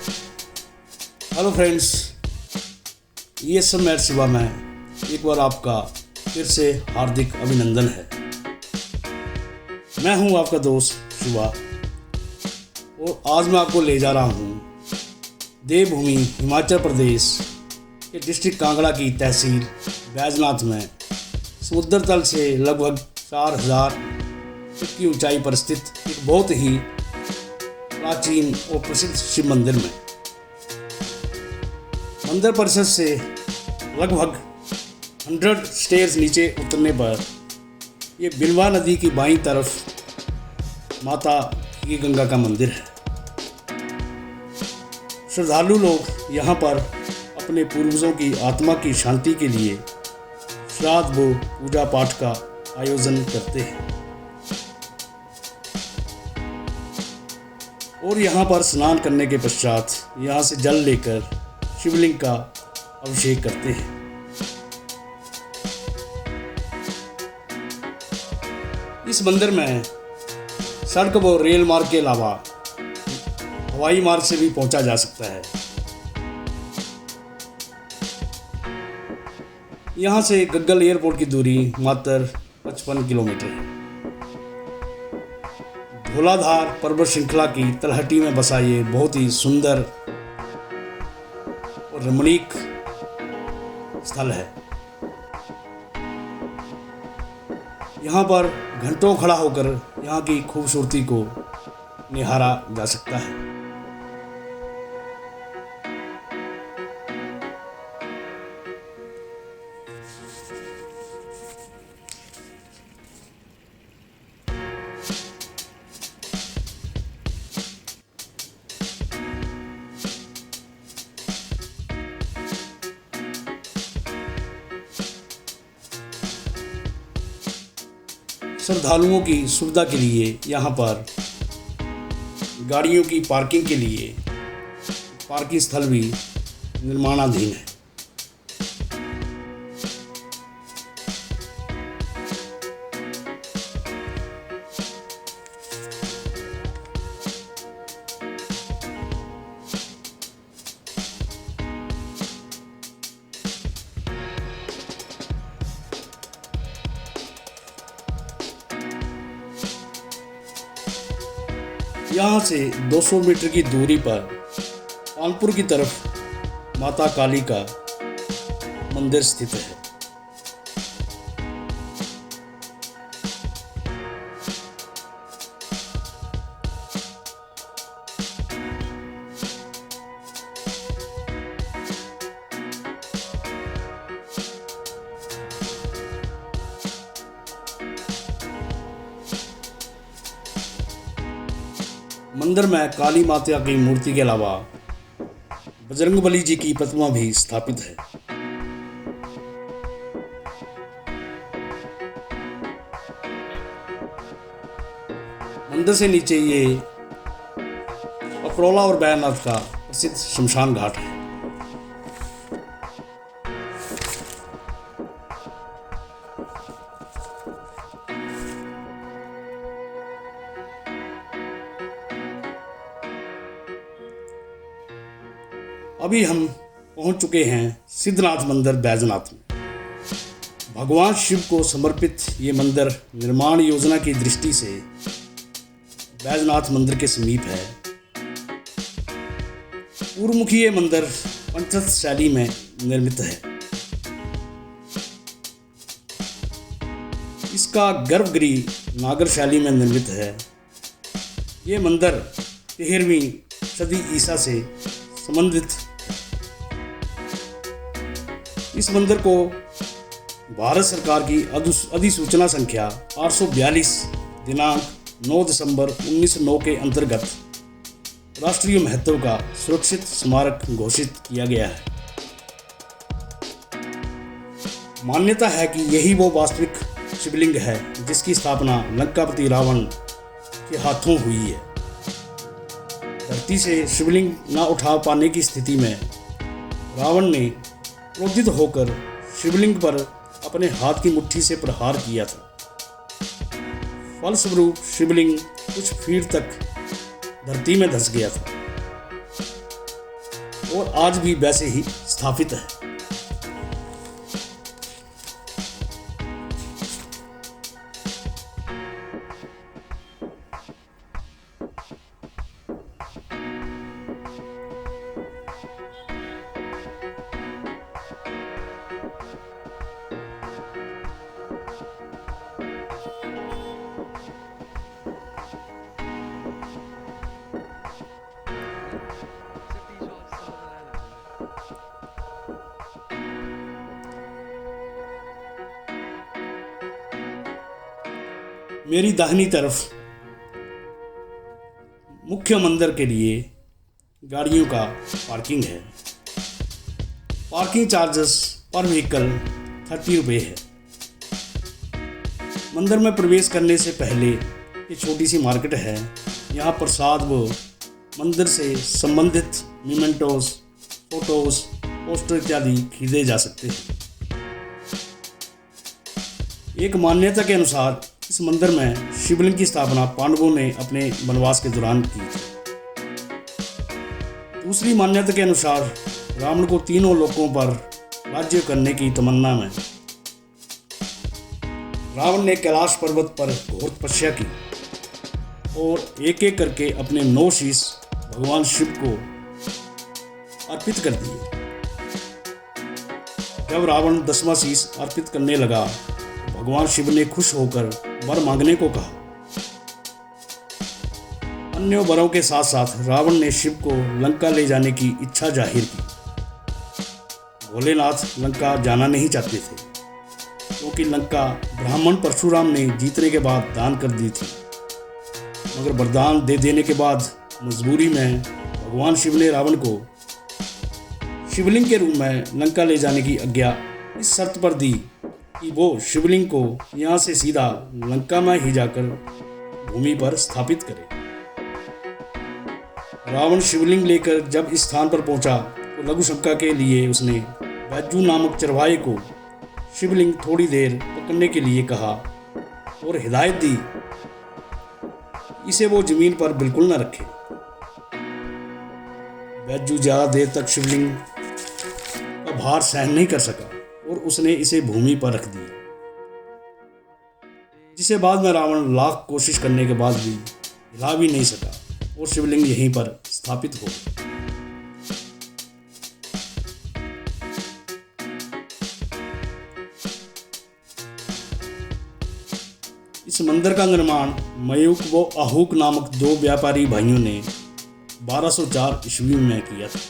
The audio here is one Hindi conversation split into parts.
हेलो फ्रेंड्स, ये सब मैं शिवा में एक बार आपका फिर से हार्दिक अभिनंदन है। मैं हूं आपका दोस्त शिवा और आज मैं आपको ले जा रहा हूं देवभूमि हिमाचल प्रदेश के डिस्ट्रिक्ट कांगड़ा की तहसील बैजनाथ में समुद्र तल से लगभग 4000 फीट की ऊंचाई पर स्थित एक बहुत ही प्राचीन और प्रसिद्ध शिव मंदिर में। मंदिर परिसर से लगभग 100 स्टेयर्स नीचे उतरने पर ये बिलवा नदी की बाईं तरफ माता की गंगा का मंदिर है। श्रद्धालु लोग यहाँ पर अपने पूर्वजों की आत्मा की शांति के लिए श्राद्ध व पूजा पाठ का आयोजन करते हैं और यहाँ पर स्नान करने के पश्चात यहाँ से जल लेकर शिवलिंग का अभिषेक करते हैं। इस मंदिर में सड़क व रेल मार्ग के अलावा हवाई मार्ग से भी पहुंचा जा सकता है। यहाँ से गग्गल एयरपोर्ट की दूरी मात्र 55 किलोमीटर है। धौलाधार पर्वत श्रृंखला की तलहटी में बसा ये बहुत ही सुंदर और रमणीक स्थल है। यहाँ पर घंटों खड़ा होकर यहाँ की खूबसूरती को निहारा जा सकता है। श्रद्धालुओं की सुविधा के लिए यहाँ पर गाड़ियों की पार्किंग के लिए पार्किंग स्थल भी निर्माणाधीन है। यहाँ से 200 मीटर की दूरी पर कानपुर की तरफ माता काली का मंदिर स्थित है। मंदिर में काली माता की मूर्ति के अलावा बजरंगबली जी की प्रतिमा भी स्थापित है। मंदिर से नीचे ये पपरोला और बैजनाथ का प्रसिद्ध शमशान घाट है। अभी हम पहुंच चुके हैं सिद्धनाथ मंदिर बैजनाथ में। भगवान शिव को समर्पित ये मंदिर निर्माण योजना की दृष्टि से बैजनाथ मंदिर के समीप है। पूर्वमुखी ये मंदिर पंचरथ शैली में निर्मित है। इसका गर्भगृह नागर शैली में निर्मित है। ये मंदिर 13वीं सदी ईसा से संबंधित। इस मंदिर को भारत सरकार की अधिसूचना संख्या 842 दिनांक 9 दिसंबर 1909 के अंतर्गत राष्ट्रीय महत्व का सुरक्षित स्मारक घोषित किया गया है। मान्यता है कि यही वो वास्तविक शिवलिंग है जिसकी स्थापना लंकापति रावण के हाथों हुई है। धरती से शिवलिंग न उठा पाने की स्थिति में रावण ने क्रोधित होकर शिवलिंग पर अपने हाथ की मुट्ठी से प्रहार किया था। फलस्वरूप शिवलिंग कुछ फीट तक धरती में धंस गया था। और आज भी वैसे ही स्थापित है। मेरी दाहिनी तरफ मुख्य मंदिर के लिए गाड़ियों का पार्किंग है। पार्किंग चार्जेस पर व्हीकल 30 रुपये है। मंदिर में प्रवेश करने से पहले एक छोटी सी मार्केट है। यहाँ प्रसाद व मंदिर से संबंधित मेमेंटोस, फोटोज, पोस्टर इत्यादि खरीदे जा सकते हैं। एक मान्यता के अनुसार इस मंदिर में शिवलिंग की स्थापना पांडवों ने अपने वनवास के दौरान की थी। दूसरी मान्यता के अनुसार रावण को तीनों लोकों पर राज्य करने की तमन्ना में रावण ने कैलाश पर्वत पर घोर तपस्या की और एक एक करके अपने 9 शीश भगवान शिव को अर्पित कर दिए। जब रावण 10वां शीश अर्पित करने लगा, भगवान शिव ने खुश होकर वर मांगने को कहा। अन्य वरों के साथ साथ रावण ने शिव को लंका ले जाने की इच्छा जाहिर की। भोलेनाथ लंका जाना नहीं चाहते थे, क्योंकि लंका ब्राह्मण परशुराम ने जीतने के बाद दान कर दी थी। मगर वरदान दे देने के बाद मजबूरी में भगवान शिव ने रावण को शिवलिंग के रूप में लंका ले जाने की आज्ञा इस शर्त पर दी कि वो शिवलिंग को यहाँ से सीधा लंका में ही जाकर भूमि पर स्थापित करे। रावण शिवलिंग लेकर जब इस स्थान पर पहुंचा तो लघु शंका के लिए उसने बैजू नामक चरवाहे को शिवलिंग थोड़ी देर पकड़ने के लिए कहा और हिदायत दी, इसे वो जमीन पर बिल्कुल न रखे। बैजू ज्यादा देर तक शिवलिंग का भार सहन नहीं कर सका और उसने इसे भूमि पर रख दिया, जिसे बाद में रावण लाख कोशिश करने के बाद भी हिला भी नहीं सका और शिवलिंग यहीं पर स्थापित हो गई। इस मंदिर का निर्माण मयूक व आहूक नामक 2 व्यापारी भाइयों ने 1204 ईस्वी में किया था।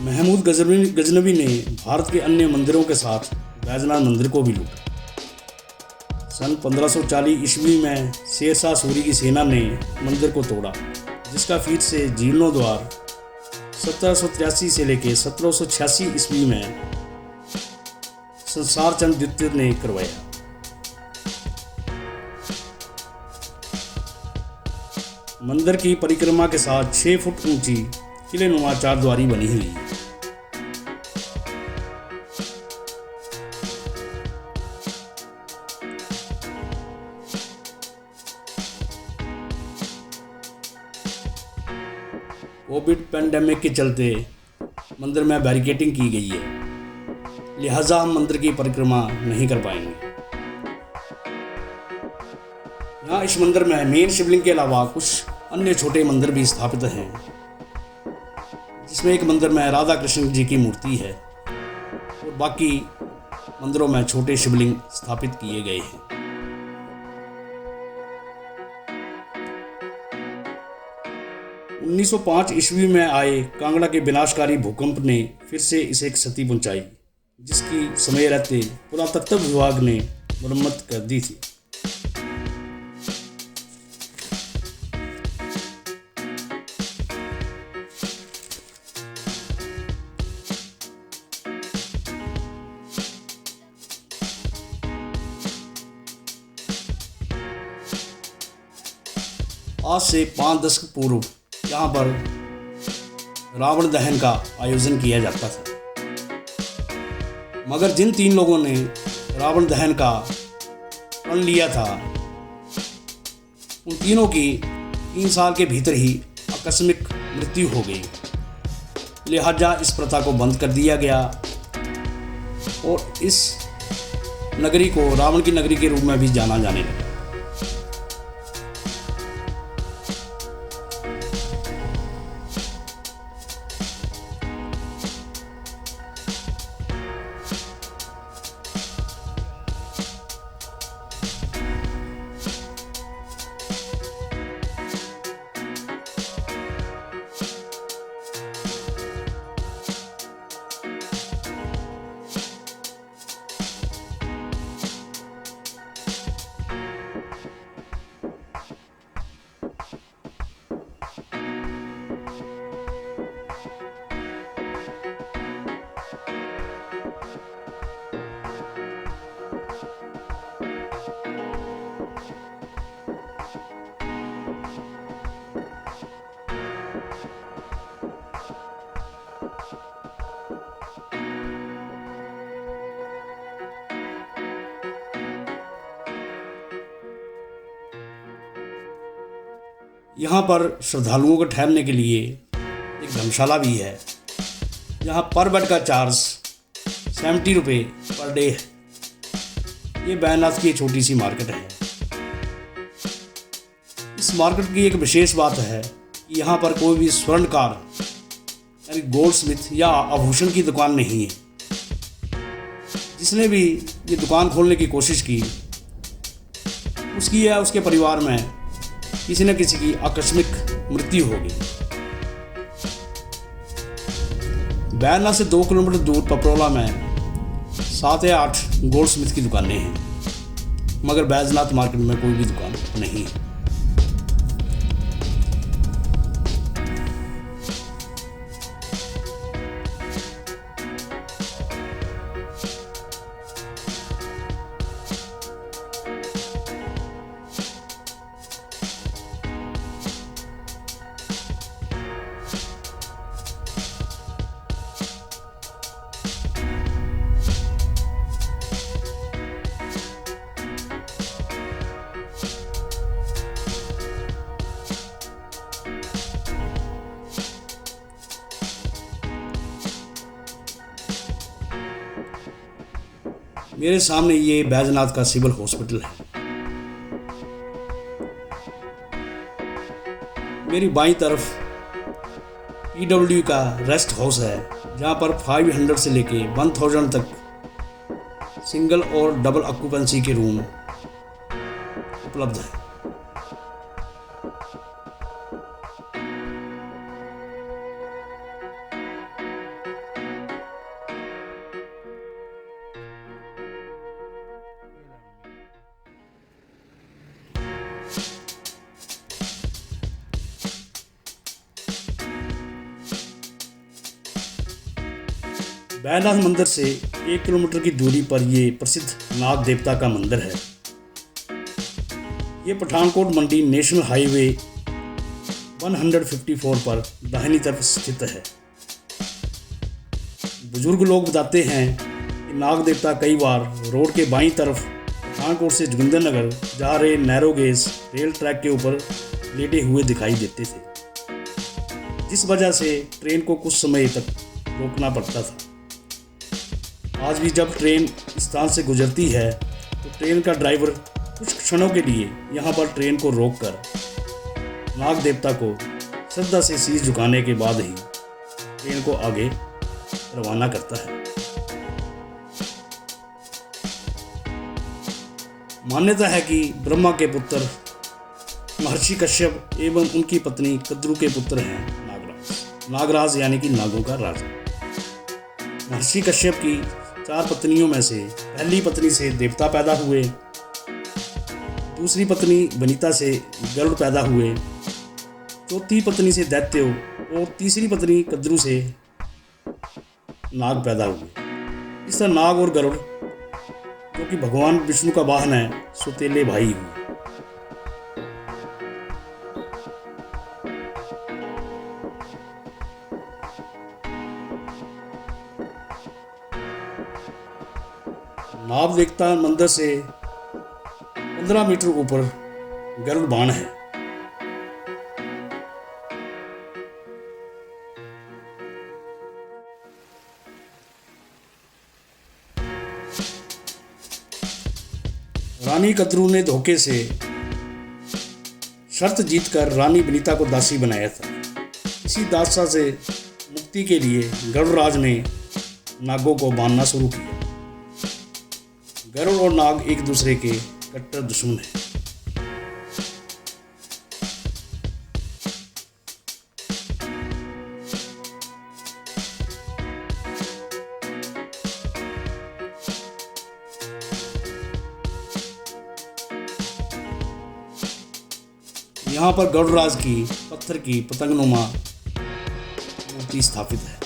महमूद गजनवी ने भारत के अन्य मंदिरों के साथ बैजनाथ मंदिर को भी लूटा। सन 1540 ईस्वी में शेरशाह सूरी की सेना ने मंदिर को तोड़ा, जिसका फिर से जीर्णोद्धार 1783 से लेकर 1786 ईस्वी में संसार चंद द्वितीय ने करवाया। मंदिर की परिक्रमा के साथ 6 फुट ऊंची किलेनुमा 4 द्वारी बनी हुई है। कोविड पैंडेमिक के चलते मंदिर में बैरिकेडिंग की गई है, लिहाजा हम मंदिर की परिक्रमा नहीं कर पाएंगे। यहाँ इस मंदिर में मेन शिवलिंग के अलावा कुछ अन्य छोटे मंदिर भी स्थापित हैं, जिसमें एक मंदिर में राधा कृष्ण जी की मूर्ति है और बाकी मंदिरों में छोटे शिवलिंग स्थापित किए गए हैं। 1905 ईस्वी में आए कांगड़ा के विनाशकारी भूकंप ने फिर से इसे क्षति पहुंचाई, जिसकी समय रहते पुरातत्व विभाग ने मरम्मत कर दी थी। आज से 5 दशक पूर्व यहाँ पर रावण दहन का आयोजन किया जाता था। मगर जिन 3 लोगों ने रावण दहन का प्रण लिया था, उन तीनों की 3 साल के भीतर ही आकस्मिक मृत्यु हो गई। लिहाजा इस प्रथा को बंद कर दिया गया और इस नगरी को रावण की नगरी के रूप में भी जाना जाने लगा। यहाँ पर श्रद्धालुओं को ठहरने के लिए एक धर्मशाला भी है, जहाँ पर बेड का चार्ज 70 रुपये पर डे है। ये बैजनाथ की एक छोटी सी मार्केट है। इस मार्केट की एक विशेष बात है कि यहाँ पर कोई भी स्वर्णकार यानी गोल्ड स्मिथ या आभूषण की दुकान नहीं है। जिसने भी ये दुकान खोलने की कोशिश की, उसकी या उसके परिवार में किसी न किसी की आकस्मिक मृत्यु हो गई। बैजनाथ से 2 किलोमीटर दूर पपरोला में 7 या 8 गोल्ड स्मिथ की दुकानें हैं, मगर बैजनाथ मार्केट में कोई भी दुकान नहीं है। मेरे सामने ये बैजनाथ का सिविल हॉस्पिटल है। मेरी बाईं तरफ PW का रेस्ट हाउस है, जहाँ पर 500 से लेके 1000 तक सिंगल और डबल ऑक्यूपेंसी के रूम उपलब्ध है। बैजनाथ मंदिर से 1 किलोमीटर की दूरी पर ये प्रसिद्ध नाग देवता का मंदिर है। ये पठानकोट मंडी नेशनल हाईवे 154 पर दाहिनी तरफ स्थित है। बुजुर्ग लोग बताते हैं कि नाग देवता कई बार रोड के बाईं तरफ पठानकोट से जोगिंदरनगर जा रहे नैरो गेज रेल ट्रैक के ऊपर लेटे हुए दिखाई देते थे, जिस वजह से ट्रेन को कुछ समय तक रोकना पड़ता था। आज भी जब ट्रेन इस स्थान से गुजरती है तो ट्रेन का ड्राइवर कुछ क्षणों के लिए यहाँ पर ट्रेन को रोककर नाग देवता को श्रद्धा से शीश झुकाने के बाद ही ट्रेन को आगे रवाना करता है। मान्यता है कि ब्रह्मा के पुत्र महर्षि कश्यप एवं उनकी पत्नी कद्रू के पुत्र हैं नागराज। नागराज यानी कि नागों का राजा। महर्षि कश्यप की 4 पत्नियों में से पहली पत्नी से देवता पैदा हुए, दूसरी पत्नी वनिता से गरुड़ पैदा हुए, चौथी पत्नी से दैत्य और तीसरी पत्नी कद्रू से नाग पैदा हुए। इस तरह नाग और गरुड़, जो कि भगवान विष्णु का वाहन है, सौतेले भाई हुए। नाग देवता मंदिर से 15 मीटर ऊपर गरुड़ बाण है। रानी कद्रू ने धोखे से शर्त जीतकर रानी विनीता को दासी बनाया था। इसी दासा से मुक्ति के लिए गरुड़राज ने नागों को बांधना शुरू किया। गरुड़ और नाग एक दूसरे के कट्टर दुश्मन हैं। यहाँ पर गरुड़राज की पत्थर की पतंगनुमा मूर्ति स्थापित है।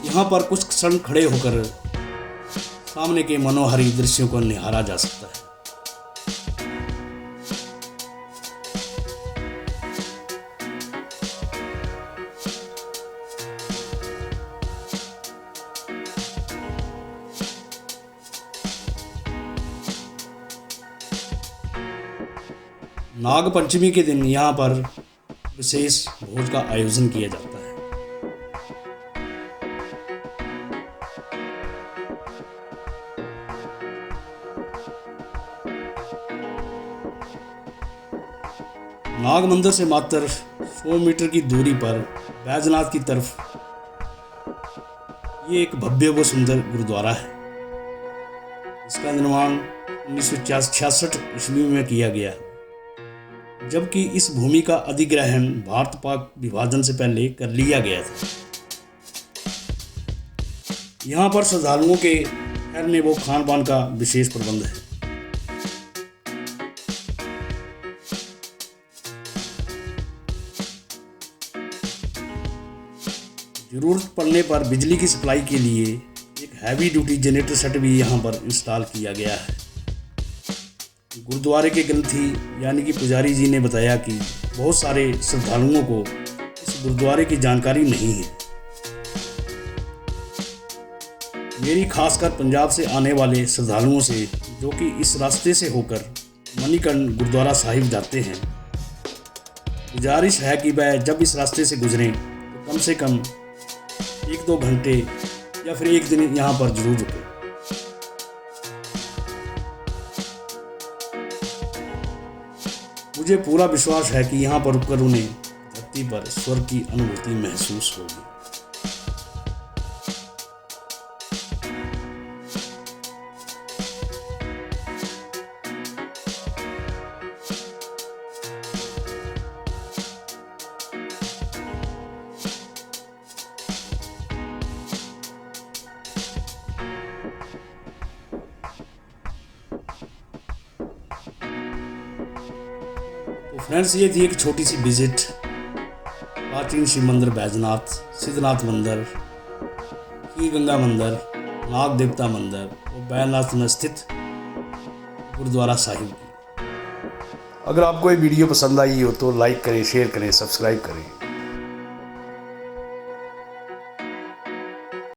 यहाँ पर कुछ क्षण खड़े होकर सामने के मनोहारी दृश्यों को निहारा जा सकता है। नाग पंचमी के दिन यहाँ पर विशेष भोज का आयोजन किया जाता है। नाग मंदिर से मात्र 100 मीटर की दूरी पर बैजनाथ की तरफ ये एक भव्य व सुंदर गुरुद्वारा है। इसका निर्माण 1966 ईस्वी में किया गया, जबकि इस भूमि का अधिग्रहण भारत पाक विभाजन से पहले कर लिया गया था। यहाँ पर श्रद्धालुओं के ठहरने व खान पान का विशेष प्रबंध है। जरूरत पड़ने पर बिजली की सप्लाई के लिए एक हैवी ड्यूटी जनरेटर सेट भी यहाँ पर इंस्टॉल किया गया है। गुरुद्वारे के ग्रंथी यानी कि पुजारी जी ने बताया कि बहुत सारे श्रद्धालुओं को इस गुरुद्वारे की जानकारी नहीं है। मेरी खासकर पंजाब से आने वाले श्रद्धालुओं से, जो कि इस रास्ते से होकर मणिकर्ण गुरुद्वारा साहिब जाते हैं, गुजारिश है कि वह जब इस रास्ते से गुजरें तो कम से कम 1-2 घंटे या फिर एक दिन यहाँ पर जरूर रुकें। मुझे पूरा विश्वास है कि यहाँ पर रुककर उन्हें धरती पर स्वर्ग की अनुभूति महसूस होगी। तो फ्रेंड्स, ये थी एक छोटी सी विजिट प्राचीन शिव मंदिर बैजनाथ, सिद्धनाथ मंदिर, खीर गंगा मंदिर, नाग देवता मंदिर और बैजनाथ में स्थित गुरुद्वारा साहिब की। अगर आपको ये वीडियो पसंद आई हो तो लाइक करें, शेयर करें, सब्सक्राइब करें।